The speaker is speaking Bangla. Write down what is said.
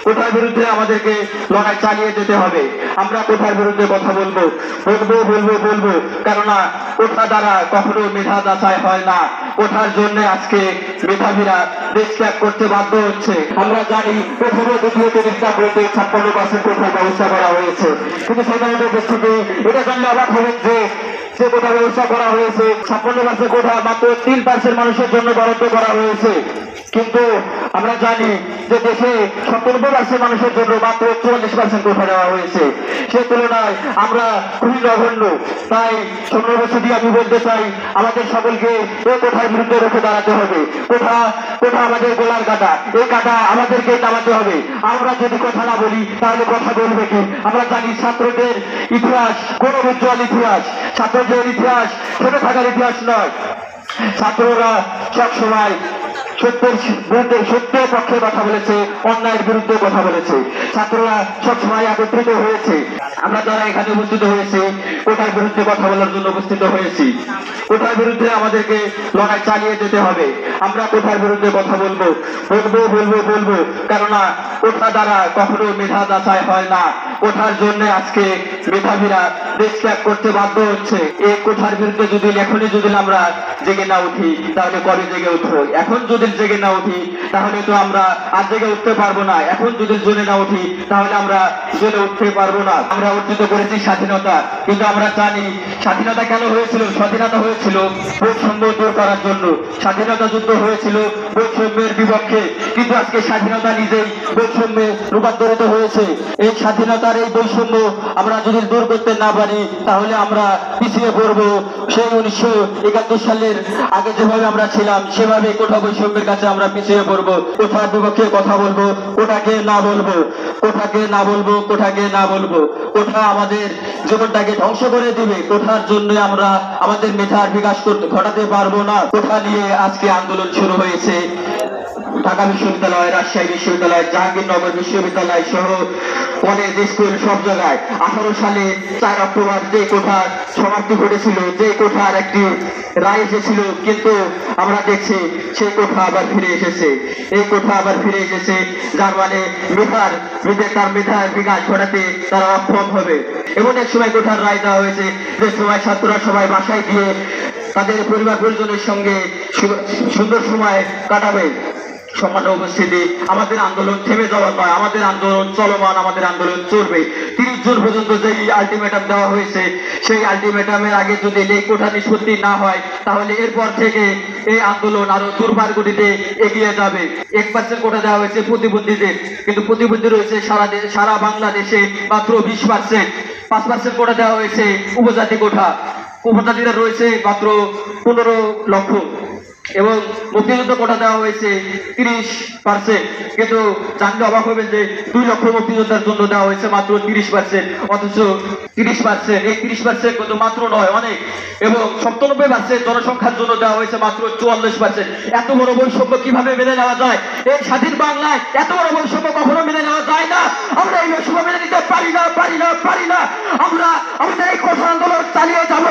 কোটার বিরুদ্ধে আমাদেরকে লড়াই চালিয়ে যেতে হবে। আমরা কোটার বিরুদ্ধে কথা বলবো, কেননা কোটা দ্বারা কখনো মেধা যাচাই হয় না। কোটার জন্য আজকে মেধাবীরা দেশ ত্যাগ করতে বাধ্য হচ্ছে। আমরা জানি প্রথমে দ্বিতীয় তিনটা বলতে 56% কোটার ব্যবস্থা করা হয়েছে, কিন্তু সেখানে উপস্থিতি এটা জানলে অবাক হবেন যে কোটা ব্যবস্থা করা হয়েছে 56% কোটা মাত্র 3% মানুষের জন্য বরাদ্দ করা হয়েছে। কিন্তু আমরা জানি যে দেশে 97% মানুষের জন্য মাত্র 44% কোটা দেওয়া হয়েছে। সে তুলনায় আমরা খুবই নগণ্য। তাই সর্বশেষে আমি বলতে চাই, আমাদের সকলকে এই কোটার বিরুদ্ধে রুখে দাঁড়াতে হবে। কোটা আমাদের গোলার কাটা, এই কাটা আমাদেরকে নামাতে হবে। আমরা যদি কথা না বলি তাহলে কথা বলবে কি? আমরা জানি ছাত্রদের ইতিহাস কোন উজ্জ্বল ইতিহাস, ছাত্রদের ইতিহাস ছোট থাকার ইতিহাস নয়। ছাত্ররা সবসময় সত্যের পক্ষে কথা বলেছে, অন্যায়ের বিরুদ্ধে কথা বলেছে। ছাত্ররা সবসময় একত্রিত হয়েছে। আমরা যারা এখানে উপস্থিত হয়েছি কোটার বিরুদ্ধে কথা বলার জন্য উপস্থিত হয়েছি। কোটার বিরুদ্ধে আমাদেরকে লড়াই চালিয়ে যেতে হবে। আমরা কোটার বিরুদ্ধে কথা বলবো, কেননা কোটা দ্বারা কখনো মেধা যাচাই হয় না। কোটার জন্য আজকে মেধাবীরা দেশ ত্যাগ করতে বাধ্য হচ্ছে। এই কোটার বিরুদ্ধে এখনই যদি আমরা জেগে না উঠি তাহলে কবে জেগে উঠবো? এখন যদি জেগে না উঠি তাহলে তো আমরা আর জেগে উঠতে পারবো না। এখন যদি জেগে না উঠি তাহলে আমরা জেগে উঠতে পারবো না। আমরা অর্জিত করেছি স্বাধীনতা, কিন্তু আমরা জানি স্বাধীনতা কেন হয়েছিল? স্বাধীনতা হয়েছিল বৈষম্য দূর করার জন্য। স্বাধীনতা যুদ্ধ হয়েছিল বৈষম্যের বিপক্ষে, কিন্তু আজকে স্বাধীনতা নিজেই বৈষম্যে রূপান্তরিত হয়েছে। এই স্বাধীনতার এই বৈষম্য আমরা যদি দূর করতে না পারি তাহলে আমরা পিছিয়ে পড়বো। সেই 1971 সালের আগে যেভাবে আমরা ছিলাম সেভাবে কোটা বৈষম্যের কাছে আমরা পিছিয়ে পড়বো। কোটার বিপক্ষে কথা বলবো, কোটাকে না বলবো, কোটা আমাদের জীবনটাকে ধ্বংস করে দিবে। কোটার জন্য আমরা আমাদের মেধার বিকাশ ঘটাতে পারবো না। কোটা নিয়ে আজকে আন্দোলন শুরু হয়েছে ঢাকা বিশ্ববিদ্যালয়, রাজশাহী বিশ্ববিদ্যালয়, জাহাঙ্গীরনগর বিশ্ববিদ্যালয় সহ কলেজ, স্কুল সব জায়গায় 18 সালে 4 অক্টোবর যে কোটার সমাপ্তি ঘটেছিল, যে কোটার একটি রায় এসেছিল, কিন্তু আমরা দেখছি সেই কোটা আবার ফিরে এসেছে। এই কোটা আবার ফিরে এসেছে, যার মানে তার মেধার বিকাশ ঘটাতে তারা অক্ষম হবে। এমন এক সময় কোটার রায় দেওয়া হয়েছে যে সময় ছাত্ররা সবাই বাসায় গিয়ে তাদের পরিবার পরিজনের সঙ্গে সুন্দর সময় কাটাবে। সম্মানিত উপস্থিতি, আমাদের আন্দোলন থেমে যাওয়ার নয়, আমাদের আন্দোলন চলমান, আমাদের আন্দোলন চলবে। 30 জুন পর্যন্ত যে আলটিমেটাম দেওয়া হয়েছে সেই আলটিমেটামের আগে যদি এই কোটা নিষ্পত্তি না হয় তাহলে এরপর থেকে এই আন্দোলন আরো দুর্বার গতিতে এগিয়ে যাবে। 1% কোটা দেওয়া হয়েছে প্রতিবন্ধীদের, কিন্তু প্রতিবন্ধী রয়েছে সারা বাংলাদেশে মাত্র 20%। 5% কোটা দেওয়া হয়েছে উপজাতি কোটা, উপজাতিরা রয়েছে মাত্র 15 লক্ষ, এবং মুক্তিযুদ্ধ কোটা দেওয়া হয়েছে 30%। কিন্তু জানলে অবাক হবেন যে 2 লক্ষ মুক্তিযোদ্ধার জন্য দেওয়া হয়েছে মাত্র 30%, অথচ 30% এই 30% কিন্তু মাত্র নয়, অনেক। এবং 97% জনসংখ্যার জন্য দেওয়া হয়েছে মাত্র 44%। এত বড় বৈষম্য কিভাবে মেনে নেওয়া যায়? এই স্বাধীন বাংলায় এত বড় বৈষম্য কখনো মেনে নেওয়া যায় না। আমরা এই বৈষম্য মেনে নিতে পারি না। আমরা আমাদের এই কোটা আন্দোলন চালিয়ে যাব।